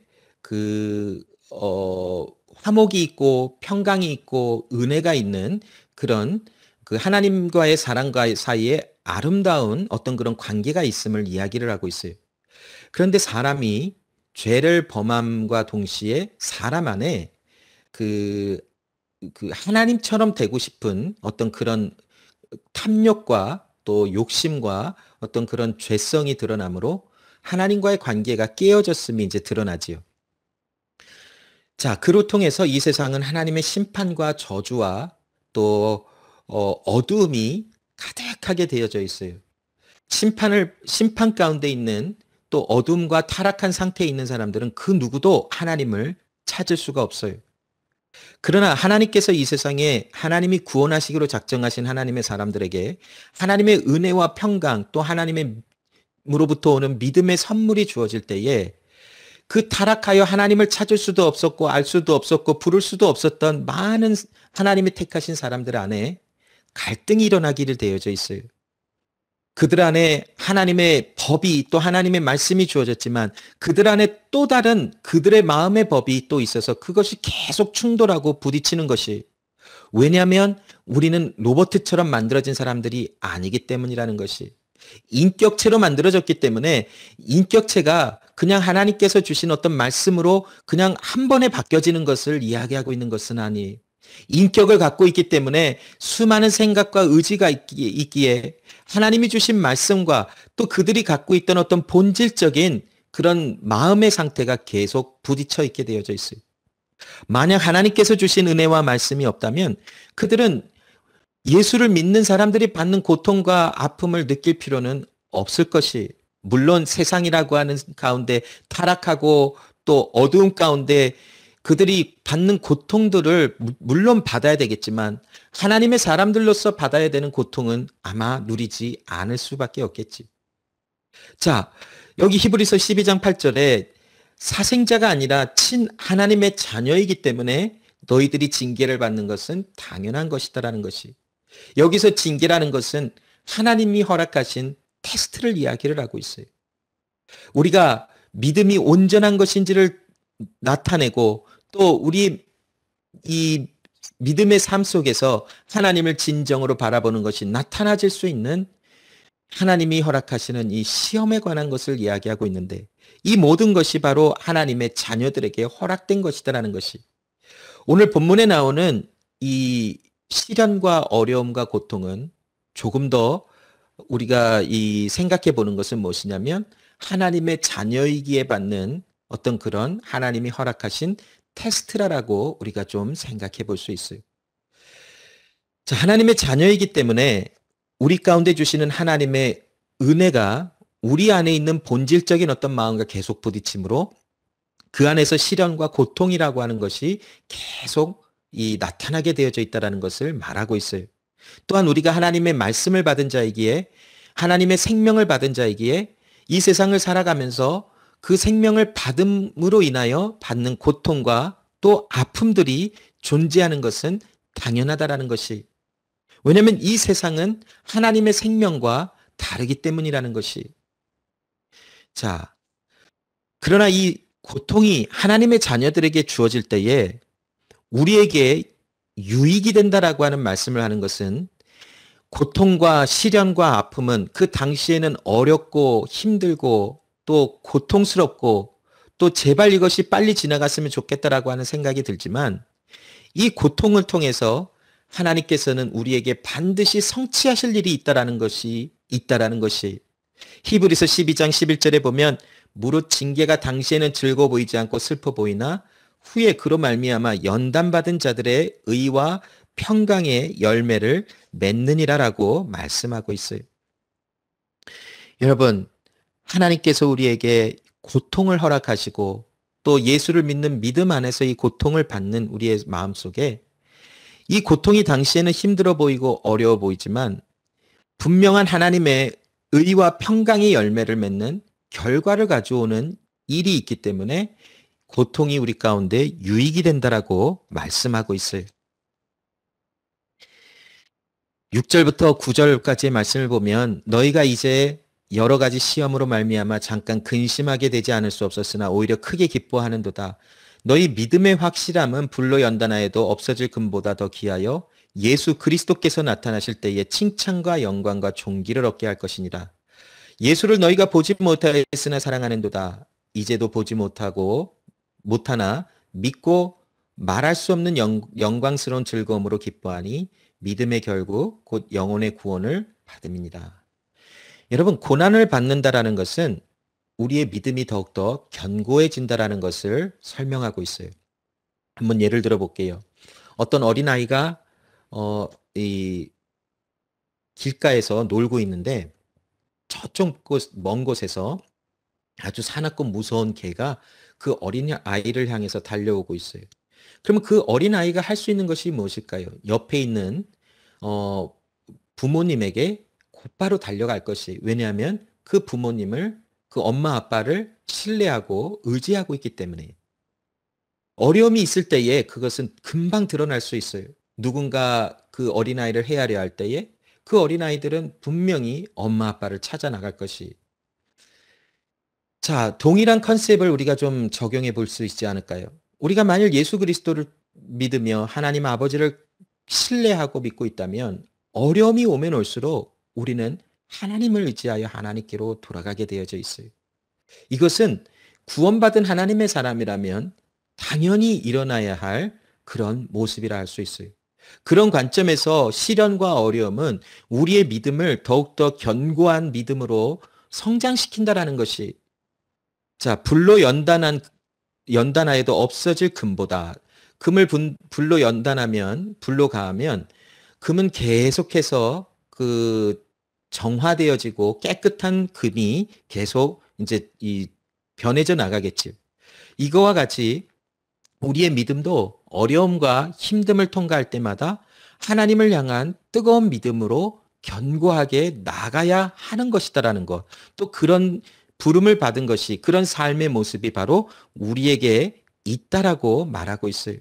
화목이 있고 평강이 있고 은혜가 있는 그런 그 하나님과의 사람과 사이에 아름다운 어떤 그런 관계가 있음을 이야기를 하고 있어요. 그런데 사람이 죄를 범함과 동시에 사람 안에 그 하나님처럼 되고 싶은 어떤 그런 탐욕과 또 욕심과 어떤 그런 죄성이 드러나므로 하나님과의 관계가 깨어졌음이 이제 드러나지요. 자, 그로 통해서 이 세상은 하나님의 심판과 저주와 또 어두움이 가득하게 되어져 있어요. 심판 가운데 있는 또 어둠과 타락한 상태에 있는 사람들은 그 누구도 하나님을 찾을 수가 없어요. 그러나 하나님께서 이 세상에 하나님이 구원하시기로 작정하신 하나님의 사람들에게 하나님의 은혜와 평강 또 하나님으로부터 오는 믿음의 선물이 주어질 때에 그 타락하여 하나님을 찾을 수도 없었고 알 수도 없었고 부를 수도 없었던 많은 하나님이 택하신 사람들 안에 갈등이 일어나기를 되어져 있어요. 그들 안에 하나님의 법이 또 하나님의 말씀이 주어졌지만 그들 안에 또 다른 그들의 마음의 법이 또 있어서 그것이 계속 충돌하고 부딪히는 것이, 왜냐하면 우리는 로봇처럼 만들어진 사람들이 아니기 때문이라는 것이, 인격체로 만들어졌기 때문에 인격체가 그냥 하나님께서 주신 어떤 말씀으로 그냥 한 번에 바뀌어지는 것을 이야기하고 있는 것은 아니, 인격을 갖고 있기 때문에 수많은 생각과 의지가 있기에 하나님이 주신 말씀과 또 그들이 갖고 있던 어떤 본질적인 그런 마음의 상태가 계속 부딪혀 있게 되어져 있어요. 만약 하나님께서 주신 은혜와 말씀이 없다면 그들은 예수를 믿는 사람들이 받는 고통과 아픔을 느낄 필요는 없을 것이, 물론 세상이라고 하는 가운데 타락하고 또 어두움 가운데 그들이 받는 고통들을 물론 받아야 되겠지만 하나님의 사람들로서 받아야 되는 고통은 아마 누리지 않을 수밖에 없겠지. 자, 여기 히브리서 12장 8절에 사생자가 아니라 친 하나님의 자녀이기 때문에 너희들이 징계를 받는 것은 당연한 것이다라는 것이, 여기서 징계라는 것은 하나님이 허락하신 테스트를 이야기를 하고 있어요. 우리가 믿음이 온전한 것인지를 나타내고 또 우리 이 믿음의 삶 속에서 하나님을 진정으로 바라보는 것이 나타나질 수 있는 하나님이 허락하시는 이 시험에 관한 것을 이야기하고 있는데, 이 모든 것이 바로 하나님의 자녀들에게 허락된 것이다라는 것이, 오늘 본문에 나오는 이 시련과 어려움과 고통은 조금 더 우리가 이 생각해 보는 것은 무엇이냐면 하나님의 자녀이기에 받는 어떤 그런 하나님이 허락하신 테스트라고 우리가 좀 생각해 볼 수 있어요. 자, 하나님의 자녀이기 때문에 우리 가운데 주시는 하나님의 은혜가 우리 안에 있는 본질적인 어떤 마음과 계속 부딪히므로 그 안에서 시련과 고통이라고 하는 것이 계속 나타나게 되어져 있다는 것을 말하고 있어요. 또한 우리가 하나님의 말씀을 받은 자이기에 하나님의 생명을 받은 자이기에 이 세상을 살아가면서 그 생명을 받음으로 인하여 받는 고통과 또 아픔들이 존재하는 것은 당연하다라는 것이. 왜냐하면 이 세상은 하나님의 생명과 다르기 때문이라는 것이. 자, 그러나 이 고통이 하나님의 자녀들에게 주어질 때에 우리에게 유익이 된다라고 하는 말씀을 하는 것은 고통과 시련과 아픔은 그 당시에는 어렵고 힘들고 또 고통스럽고 또 제발 이것이 빨리 지나갔으면 좋겠다라고 하는 생각이 들지만 이 고통을 통해서 하나님께서는 우리에게 반드시 성취하실 일이 있다라는 것이 히브리서 12장 11절에 보면 무릇 징계가 당시에는 즐거워 보이지 않고 슬퍼 보이나 후에 그로 말미암아 연단받은 자들의 의와 평강의 열매를 맺느니라라고 말씀하고 있어요. 여러분, 하나님께서 우리에게 고통을 허락하시고 또 예수를 믿는 믿음 안에서 이 고통을 받는 우리의 마음속에 이 고통이 당시에는 힘들어 보이고 어려워 보이지만 분명한 하나님의 의와 평강의 열매를 맺는 결과를 가져오는 일이 있기 때문에 고통이 우리 가운데 유익이 된다라고 말씀하고 있어요. 6절부터 9절까지의 말씀을 보면 너희가 이제 여러 가지 시험으로 말미암아 잠깐 근심하게 되지 않을 수 없었으나 오히려 크게 기뻐하는도다. 너희 믿음의 확실함은 불로 연단하여도 없어질 금보다 더 귀하여 예수 그리스도께서 나타나실 때에 칭찬과 영광과 존귀를 얻게 할 것이니라. 예수를 너희가 보지 못하였으나 사랑하는도다. 이제도 보지 못하나 믿고 말할 수 없는 영광스러운 즐거움으로 기뻐하니 믿음의 결국 곧 영혼의 구원을 받음이니라. 여러분, 고난을 받는다라는 것은 우리의 믿음이 더욱더 견고해진다라는 것을 설명하고 있어요. 한번 예를 들어 볼게요. 어떤 어린아이가 이 길가에서 놀고 있는데 저쪽 먼 곳에서 아주 사납고 무서운 개가 그 어린아이를 향해서 달려오고 있어요. 그러면 그 어린아이가 할 수 있는 것이 무엇일까요? 옆에 있는 부모님에게 곧바로 달려갈 것이. 왜냐하면 그 부모님을, 그 엄마 아빠를 신뢰하고 의지하고 있기 때문에. 어려움이 있을 때에 그것은 금방 드러날 수 있어요. 누군가 그 어린아이를 헤아려 할 때에 그 어린아이들은 분명히 엄마 아빠를 찾아 나갈 것이. 자, 동일한 컨셉을 우리가 좀 적용해 볼 수 있지 않을까요? 우리가 만일 예수 그리스도를 믿으며 하나님 아버지를 신뢰하고 믿고 있다면 어려움이 오면 올수록 우리는 하나님을 의지하여 하나님께로 돌아가게 되어져 있어요. 이것은 구원받은 하나님의 사람이라면 당연히 일어나야 할 그런 모습이라 할 수 있어요. 그런 관점에서 시련과 어려움은 우리의 믿음을 더욱더 견고한 믿음으로 성장시킨다라는 것이. 자, 불로 연단하여도 없어질 금보다. 금을 불로 연단하면, 불로 가하면 금은 계속해서 그 정화되어지고 깨끗한 금이 계속 이제 변해져 나가겠지. 이거와 같이 우리의 믿음도 어려움과 힘듦을 통과할 때마다 하나님을 향한 뜨거운 믿음으로 견고하게 나가야 하는 것이다라는 것. 또 그런 부름을 받은 것이, 그런 삶의 모습이 바로 우리에게 있다라고 말하고 있어요.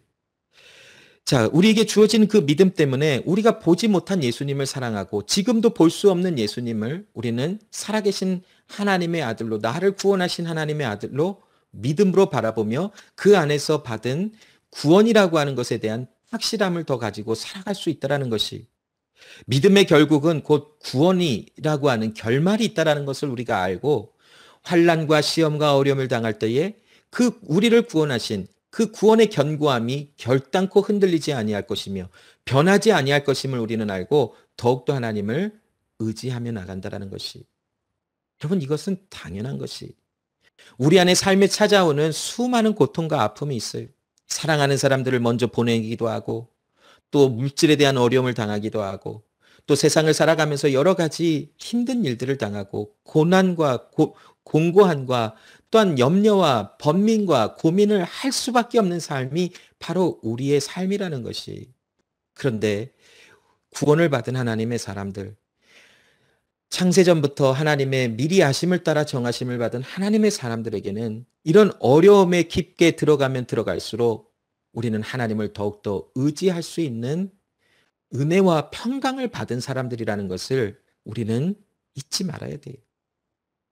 자, 우리에게 주어진 그 믿음 때문에 우리가 보지 못한 예수님을 사랑하고 지금도 볼 수 없는 예수님을 우리는 살아계신 하나님의 아들로, 나를 구원하신 하나님의 아들로 믿음으로 바라보며 그 안에서 받은 구원이라고 하는 것에 대한 확실함을 더 가지고 살아갈 수 있다는 것이. 믿음의 결국은 곧 구원이라고 하는 결말이 있다는 것을 우리가 알고 환난과 시험과 어려움을 당할 때에 그 우리를 구원하신 그 구원의 견고함이 결단코 흔들리지 아니할 것이며 변하지 아니할 것임을 우리는 알고 더욱더 하나님을 의지하며 나간다는 것이. 여러분, 이것은 당연한 것이. 우리 안에 삶에 찾아오는 수많은 고통과 아픔이 있어요. 사랑하는 사람들을 먼저 보내기도 하고 또 물질에 대한 어려움을 당하기도 하고 또 세상을 살아가면서 여러 가지 힘든 일들을 당하고 고난과 공고함과 또한 염려와 번민과 고민을 할 수밖에 없는 삶이 바로 우리의 삶이라는 것이. 그런데 구원을 받은 하나님의 사람들, 창세전부터 하나님의 미리 아심을 따라 정하심을 받은 하나님의 사람들에게는 이런 어려움에 깊게 들어가면 들어갈수록 우리는 하나님을 더욱더 의지할 수 있는 은혜와 평강을 받은 사람들이라는 것을 우리는 잊지 말아야 돼요.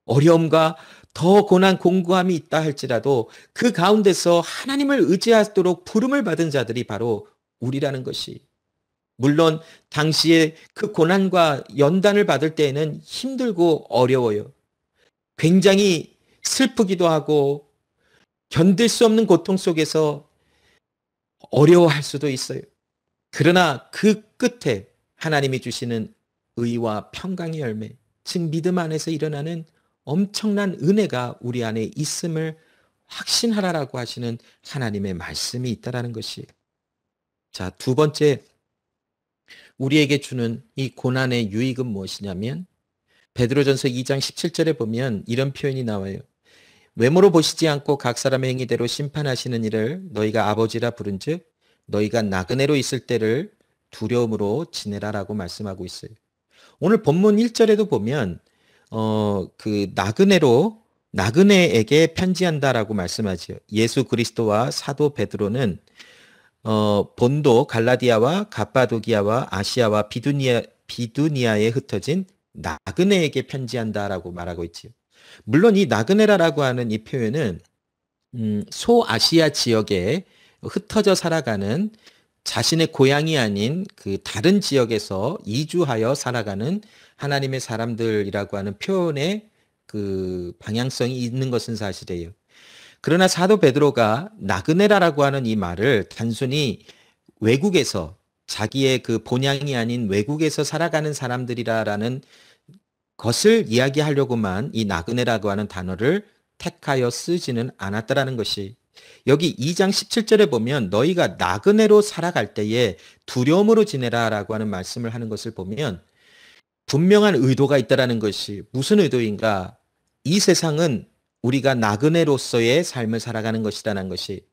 어려움과 더 고난 공고함이 있다 할지라도 그 가운데서 하나님을 의지하도록 부름을 받은 자들이 바로 우리라는 것이, 물론 당시에 그 고난과 연단을 받을 때에는 힘들고 어려워요. 굉장히 슬프기도 하고 견딜 수 없는 고통 속에서 어려워할 수도 있어요. 그러나 그 끝에 하나님이 주시는 의와 평강의 열매, 즉 믿음 안에서 일어나는 엄청난 은혜가 우리 안에 있음을 확신하라라고 하시는 하나님의 말씀이 있다라는 것이. 자, 두 번째, 우리에게 주는 이 고난의 유익은 무엇이냐면 베드로전서 2장 17절에 보면 이런 표현이 나와요. 외모로 보시지 않고 각 사람의 행위대로 심판하시는 이를 너희가 아버지라 부른즉 너희가 나그네로 있을 때를 두려움으로 지내라라고 말씀하고 있어요. 오늘 본문 1절에도 보면 그 나그네에게 편지한다라고 말씀하죠. 예수 그리스도와 사도 베드로는 본도 갈라디아와 갑바도기아와 아시아와 비두니아에 흩어진 나그네에게 편지한다라고 말하고 있지요. 물론 이 나그네라고 하는 이 표현은 소아시아 지역에 흩어져 살아가는 자신의 고향이 아닌 그 다른 지역에서 이주하여 살아가는 하나님의 사람들이라고 하는 표현의 그 방향성이 있는 것은 사실이에요. 그러나 사도 베드로가 나그네라라고 하는 이 말을 단순히 외국에서, 자기의 그 본향이 아닌 외국에서 살아가는 사람들이라는 것을 이야기하려고만 이 나그네라고 하는 단어를 택하여 쓰지는 않았다라는 것이, 여기 2장 17절에 보면 너희가 나그네로 살아갈 때에 두려움으로 지내라라고 하는 말씀을 하는 것을 보면 분명한 의도가 있다라는 것이, 무슨 의도인가? 이 세상은 우리가 나그네로서의 삶을 살아가는 것이라는 것이,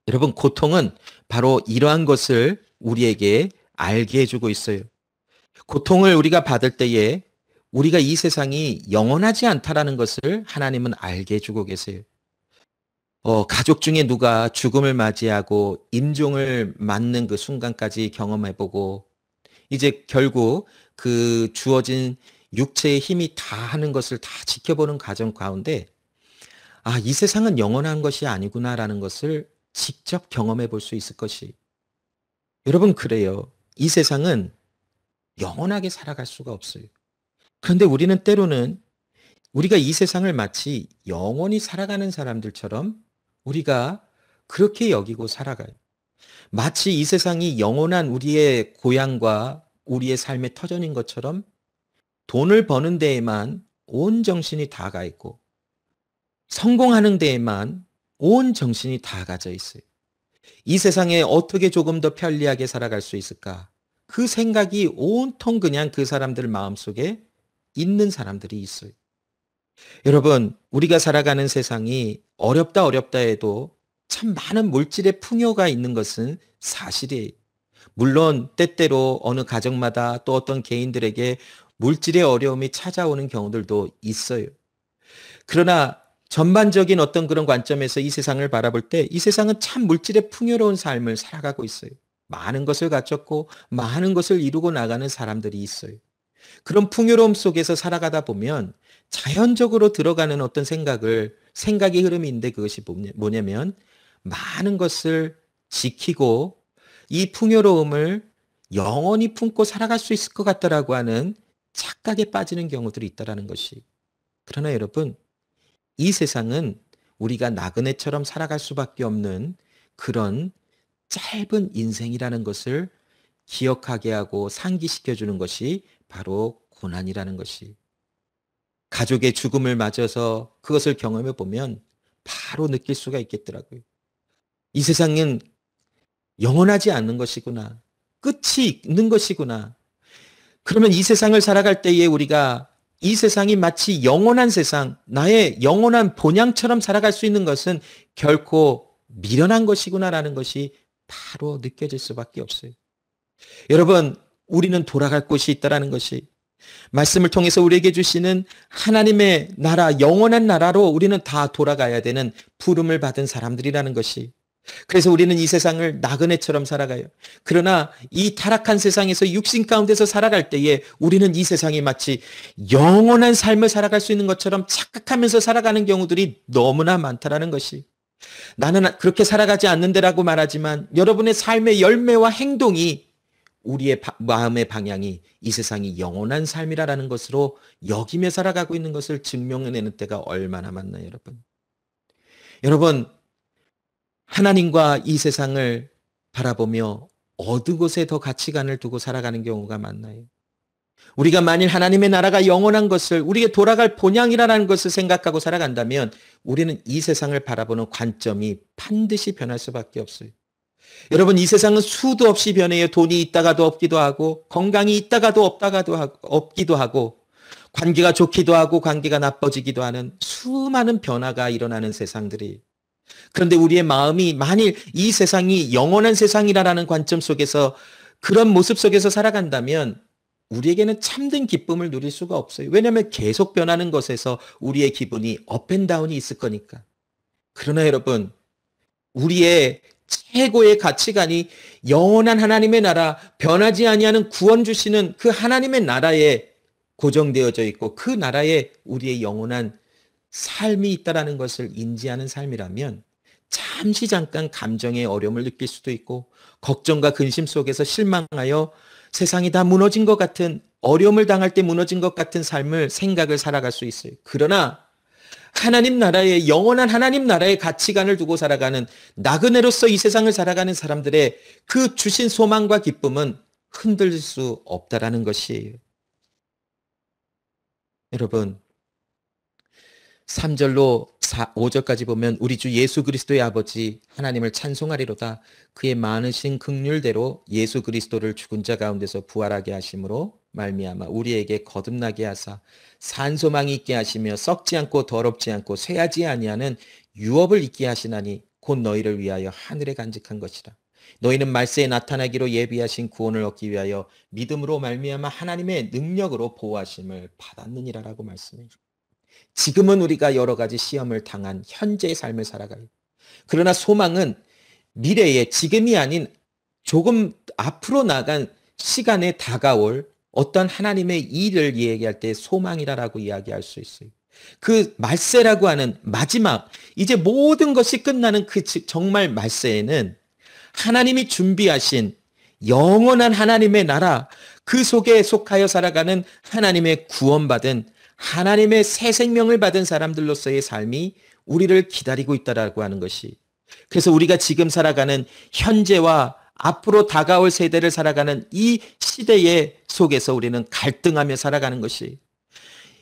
여러분, 고통은 바로 이러한 것을 우리에게 알게 해주고 있어요. 고통을 우리가 받을 때에 우리가 이 세상이 영원하지 않다라는 것을 하나님은 알게 해주고 계세요. 가족 중에 누가 죽음을 맞이하고 임종을 맞는 그 순간까지 경험해보고 이제 결국 그 주어진 육체의 힘이 다 하는 것을 다 지켜보는 과정 가운데 이 세상은 영원한 것이 아니구나라는 것을 직접 경험해 볼 수 있을 것이. 여러분, 그래요. 이 세상은 영원하게 살아갈 수가 없어요. 그런데 우리는 때로는 우리가 이 세상을 마치 영원히 살아가는 사람들처럼 우리가 그렇게 여기고 살아가요. 마치 이 세상이 영원한 우리의 고향과 우리의 삶의 터전인 것처럼 돈을 버는 데에만 온 정신이 다 가 있고 성공하는 데에만 온 정신이 다 가져 있어요. 이 세상에 어떻게 조금 더 편리하게 살아갈 수 있을까? 그 생각이 온통 그냥 그 사람들 마음속에 있는 사람들이 있어요. 여러분, 우리가 살아가는 세상이 어렵다 해도 참 많은 물질의 풍요가 있는 것은 사실이에요. 물론 때때로 어느 가정마다 또 어떤 개인들에게 물질의 어려움이 찾아오는 경우들도 있어요. 그러나 전반적인 어떤 그런 관점에서 이 세상을 바라볼 때 이 세상은 참 물질의 풍요로운 삶을 살아가고 있어요. 많은 것을 갖췄고 많은 것을 이루고 나가는 사람들이 있어요. 그런 풍요로움 속에서 살아가다 보면 자연적으로 들어가는 어떤 생각의 흐름이 있는데 그것이 뭐냐면 많은 것을 지키고 이 풍요로움을 영원히 품고 살아갈 수 있을 것 같다라고 하는 착각에 빠지는 경우들이 있다라는 것이. 그러나 여러분, 이 세상은 우리가 나그네처럼 살아갈 수밖에 없는 그런 짧은 인생이라는 것을 기억하게 하고 상기시켜주는 것이 바로 고난이라는 것이. 가족의 죽음을 맞아서 그것을 경험해 보면 바로 느낄 수가 있겠더라고요. 이 세상은 영원하지 않는 것이구나. 끝이 있는 것이구나. 그러면 이 세상을 살아갈 때에 우리가 이 세상이 마치 영원한 세상, 나의 영원한 본향처럼 살아갈 수 있는 것은 결코 미련한 것이구나라는 것이 바로 느껴질 수밖에 없어요. 여러분, 우리는 돌아갈 곳이 있다라는 것이, 말씀을 통해서 우리에게 주시는 하나님의 나라, 영원한 나라로 우리는 다 돌아가야 되는 부름을 받은 사람들이라는 것이, 그래서 우리는 이 세상을 나그네처럼 살아가요. 그러나 이 타락한 세상에서 육신 가운데서 살아갈 때에 우리는 이 세상이 마치 영원한 삶을 살아갈 수 있는 것처럼 착각하면서 살아가는 경우들이 너무나 많다라는 것이, 나는 그렇게 살아가지 않는데라고 말하지만 여러분의 삶의 열매와 행동이, 우리의 마음의 방향이 이 세상이 영원한 삶이라는 것으로 여기며 살아가고 있는 것을 증명해내는 때가 얼마나 많나요, 여러분? 여러분, 하나님과 이 세상을 바라보며 어느 곳에 더 가치관을 두고 살아가는 경우가 많나요? 우리가 만일 하나님의 나라가 영원한 것을, 우리에게 돌아갈 본향이라는 것을 생각하고 살아간다면 우리는 이 세상을 바라보는 관점이 반드시 변할 수밖에 없어요. 여러분, 이 세상은 수도 없이 변해요. 돈이 있다가도 없기도 하고, 건강이 있다가도 없기도 하고, 관계가 좋기도 하고 관계가 나빠지기도 하는 수많은 변화가 일어나는 세상들이, 그런데 우리의 마음이 만일 이 세상이 영원한 세상이라는 관점 속에서, 그런 모습 속에서 살아간다면 우리에게는 참된 기쁨을 누릴 수가 없어요. 왜냐하면 계속 변하는 것에서 우리의 기분이 업앤다운이 있을 거니까. 그러나 여러분, 우리의 최고의 가치관이 영원한 하나님의 나라, 변하지 아니하는 구원 주시는 그 하나님의 나라에 고정되어져 있고, 그 나라에 우리의 영원한 삶이 있다라는 것을 인지하는 삶이라면 잠시 잠깐 감정의 어려움을 느낄 수도 있고, 걱정과 근심 속에서 실망하여 세상이 다 무너진 것 같은, 어려움을 당할 때 무너진 것 같은 삶을, 생각을 살아갈 수 있어요. 그러나 하나님 나라의, 영원한 하나님 나라의 가치관을 두고 살아가는, 나그네로서 이 세상을 살아가는 사람들의 그 주신 소망과 기쁨은 흔들릴 수 없다라는 것이에요. 여러분, 3절로 5절까지 보면 우리 주 예수 그리스도의 아버지 하나님을 찬송하리로다. 그의 많으신 긍휼대로 예수 그리스도를 죽은 자 가운데서 부활하게 하심으로 말미암아 우리에게 거듭나게 하사 산소망이 있게 하시며 썩지 않고 더럽지 않고 쇠하지 아니하는 유업을 있게 하시나니 곧 너희를 위하여 하늘에 간직한 것이라. 너희는 말세에 나타나기로 예비하신 구원을 얻기 위하여 믿음으로 말미암아 하나님의 능력으로 보호하심을 받았느니라라고 말씀해요. 지금은 우리가 여러 가지 시험을 당한 현재의 삶을 살아가요. 그러나 소망은 미래에, 지금이 아닌 조금 앞으로 나간 시간에 다가올 어떤 하나님의 일을 이야기할 때 소망이라고 이야기할 수 있어요. 그 말세라고 하는 마지막, 이제 모든 것이 끝나는 그 정말 말세에는 하나님이 준비하신 영원한 하나님의 나라, 그 속에 속하여 살아가는 하나님의 구원받은, 하나님의 새 생명을 받은 사람들로서의 삶이 우리를 기다리고 있다라고 하는 것이, 그래서 우리가 지금 살아가는 현재와 앞으로 다가올 세대를 살아가는 이 시대의 속에서 우리는 갈등하며 살아가는 것이,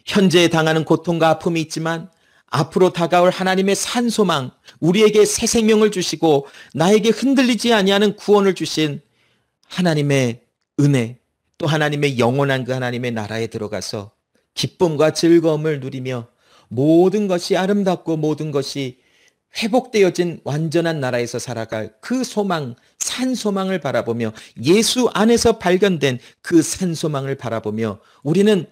현재에 당하는 고통과 아픔이 있지만 앞으로 다가올 하나님의 산소망, 우리에게 새 생명을 주시고 나에게 흔들리지 아니하는 구원을 주신 하나님의 은혜, 또 하나님의 영원한 그 하나님의 나라에 들어가서 기쁨과 즐거움을 누리며 모든 것이 아름답고 모든 것이 회복되어진 완전한 나라에서 살아갈 그 소망, 산소망을 바라보며, 예수 안에서 발견된 그 산소망을 바라보며 우리는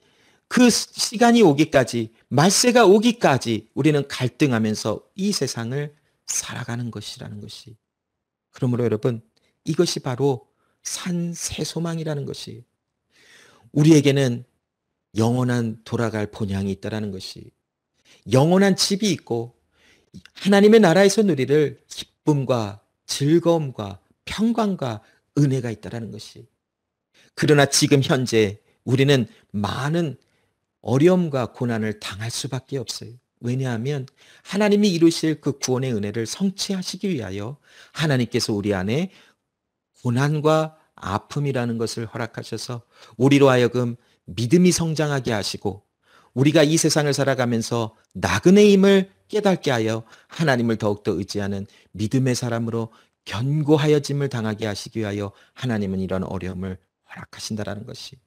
그 시간이 오기까지, 말세가 오기까지 우리는 갈등하면서 이 세상을 살아가는 것이라는 것이, 그러므로 여러분, 이것이 바로 새 소망이라는 것이, 우리에게는 영원한 돌아갈 본향이 있다라는 것이, 영원한 집이 있고 하나님의 나라에서 누리를 기쁨과 즐거움과 평강과 은혜가 있다라는 것이, 그러나 지금 현재 우리는 많은 어려움과 고난을 당할 수밖에 없어요. 왜냐하면 하나님이 이루실 그 구원의 은혜를 성취하시기 위하여 하나님께서 우리 안에 고난과 아픔이라는 것을 허락하셔서 우리로 하여금 믿음이 성장하게 하시고, 우리가 이 세상을 살아가면서 나그네임을 깨닫게 하여 하나님을 더욱더 의지하는 믿음의 사람으로 견고하여짐을 당하게 하시기 위하여 하나님은 이런 어려움을 허락하신다라는 것이,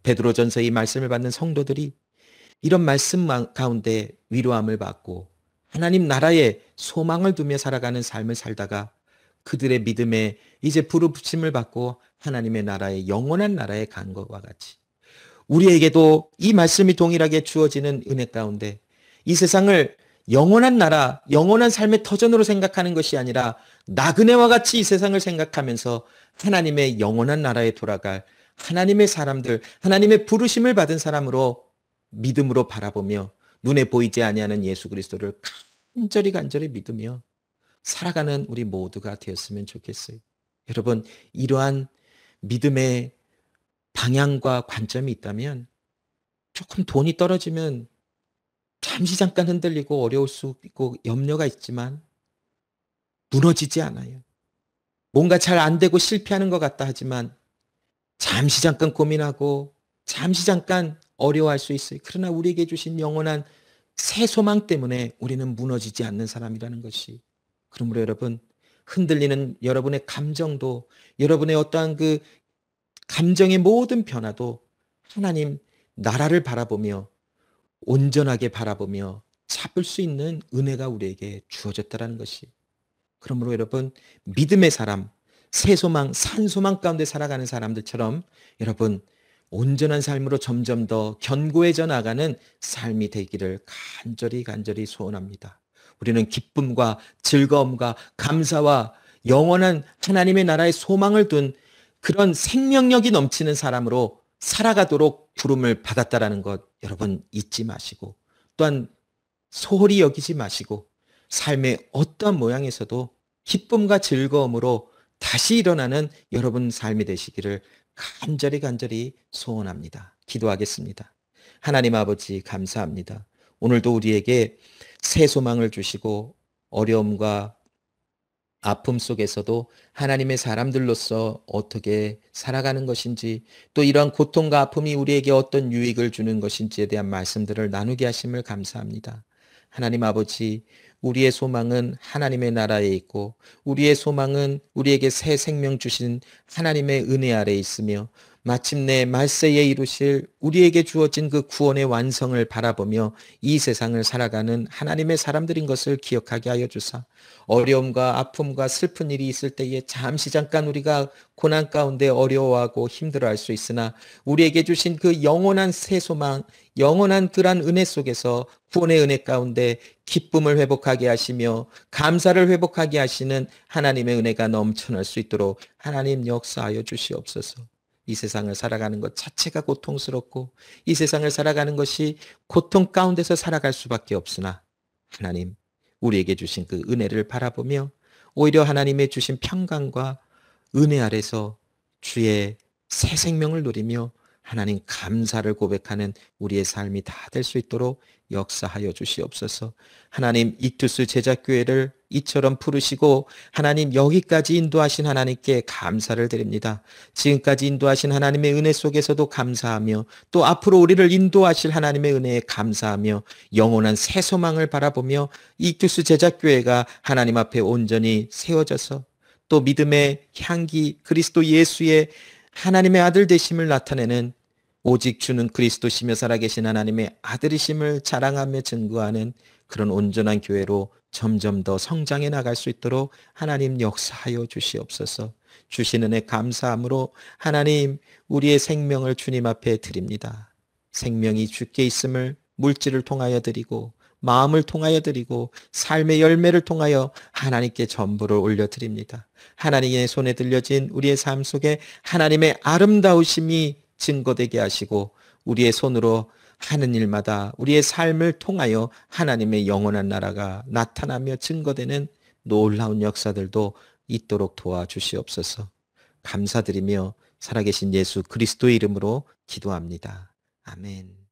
베드로전서 이 말씀을 받는 성도들이 이런 말씀 가운데 위로함을 받고 하나님 나라에 소망을 두며 살아가는 삶을 살다가 그들의 믿음에 이제 부르심을 받고 하나님의 나라에, 영원한 나라에 간 것과 같이 우리에게도 이 말씀이 동일하게 주어지는 은혜 가운데 이 세상을 영원한 나라, 영원한 삶의 터전으로 생각하는 것이 아니라 나그네와 같이 이 세상을 생각하면서 하나님의 영원한 나라에 돌아갈 하나님의 사람들, 하나님의 부르심을 받은 사람으로 믿음으로 바라보며 눈에 보이지 아니하는 예수 그리스도를 간절히 믿으며 살아가는 우리 모두가 되었으면 좋겠어요. 여러분, 이러한 믿음의 방향과 관점이 있다면 조금 돈이 떨어지면 잠시 잠깐 흔들리고 어려울 수 있고 염려가 있지만 무너지지 않아요. 뭔가 잘 안 되고 실패하는 것 같다 하지만 잠시 잠깐 고민하고 잠시 잠깐 어려워할 수 있어요. 그러나 우리에게 주신 영원한 새 소망 때문에 우리는 무너지지 않는 사람이라는 것이. 그러므로 여러분, 흔들리는 여러분의 감정도, 여러분의 어떠한 그 감정의 모든 변화도 하나님 나라를 바라보며 온전하게 바라보며 잡을 수 있는 은혜가 우리에게 주어졌다는 것이. 그러므로 여러분, 믿음의 사람, 새 소망, 산 소망 가운데 살아가는 사람들처럼 여러분 온전한 삶으로 점점 더 견고해져 나가는 삶이 되기를 간절히 소원합니다. 우리는 기쁨과 즐거움과 감사와 영원한 하나님의 나라의 소망을 둔 그런 생명력이 넘치는 사람으로 살아가도록 부름을 받았다라는 것 여러분 잊지 마시고, 또한 소홀히 여기지 마시고 삶의 어떠한 모양에서도 기쁨과 즐거움으로 다시 일어나는 여러분 삶이 되시기를 간절히 소원합니다. 기도하겠습니다. 하나님 아버지 감사합니다. 오늘도 우리에게 새 소망을 주시고 어려움과 아픔 속에서도 하나님의 사람들로서 어떻게 살아가는 것인지, 또 이러한 고통과 아픔이 우리에게 어떤 유익을 주는 것인지에 대한 말씀들을 나누게 하심을 감사합니다. 하나님 아버지, 우리의 소망은 하나님의 나라에 있고 우리의 소망은 우리에게 새 생명 주신 하나님의 은혜 아래에 있으며 마침내 말세에 이루실 우리에게 주어진 그 구원의 완성을 바라보며 이 세상을 살아가는 하나님의 사람들인 것을 기억하게 하여 주사, 어려움과 아픔과 슬픈 일이 있을 때에 잠시 잠깐 우리가 고난 가운데 어려워하고 힘들어할 수 있으나 우리에게 주신 그 영원한 새 소망, 영원한 그러한 은혜 속에서 구원의 은혜 가운데 기쁨을 회복하게 하시며 감사를 회복하게 하시는 하나님의 은혜가 넘쳐날 수 있도록 하나님 역사하여 주시옵소서. 이 세상을 살아가는 것 자체가 고통스럽고 이 세상을 살아가는 것이 고통 가운데서 살아갈 수밖에 없으나 하나님, 우리에게 주신 그 은혜를 바라보며 오히려 하나님의 주신 평강과 은혜 아래서 주의 새 생명을 누리며 하나님 감사를 고백하는 우리의 삶이 다 될 수 있도록 역사하여 주시옵소서. 하나님, 이투스 제자교회를 이처럼 부르시고 하나님 여기까지 인도하신 하나님께 감사를 드립니다. 지금까지 인도하신 하나님의 은혜 속에서도 감사하며 또 앞으로 우리를 인도하실 하나님의 은혜에 감사하며 영원한 새 소망을 바라보며 이투스 제자교회가 하나님 앞에 온전히 세워져서 또 믿음의 향기, 그리스도 예수의 하나님의 아들 되심을 나타내는, 오직 주는 그리스도시며 살아계신 하나님의 아들이심을 자랑하며 증거하는 그런 온전한 교회로 점점 더 성장해 나갈 수 있도록 하나님 역사하여 주시옵소서. 주신 은혜 감사함으로 하나님, 우리의 생명을 주님 앞에 드립니다. 생명이 주께 있음을 물질을 통하여 드리고 마음을 통하여 드리고 삶의 열매를 통하여 하나님께 전부를 올려드립니다. 하나님의 손에 들려진 우리의 삶 속에 하나님의 아름다우심이 증거되게 하시고 우리의 손으로 하는 일마다 우리의 삶을 통하여 하나님의 영원한 나라가 나타나며 증거되는 놀라운 역사들도 있도록 도와주시옵소서. 감사드리며 살아계신 예수 그리스도의 이름으로 기도합니다. 아멘.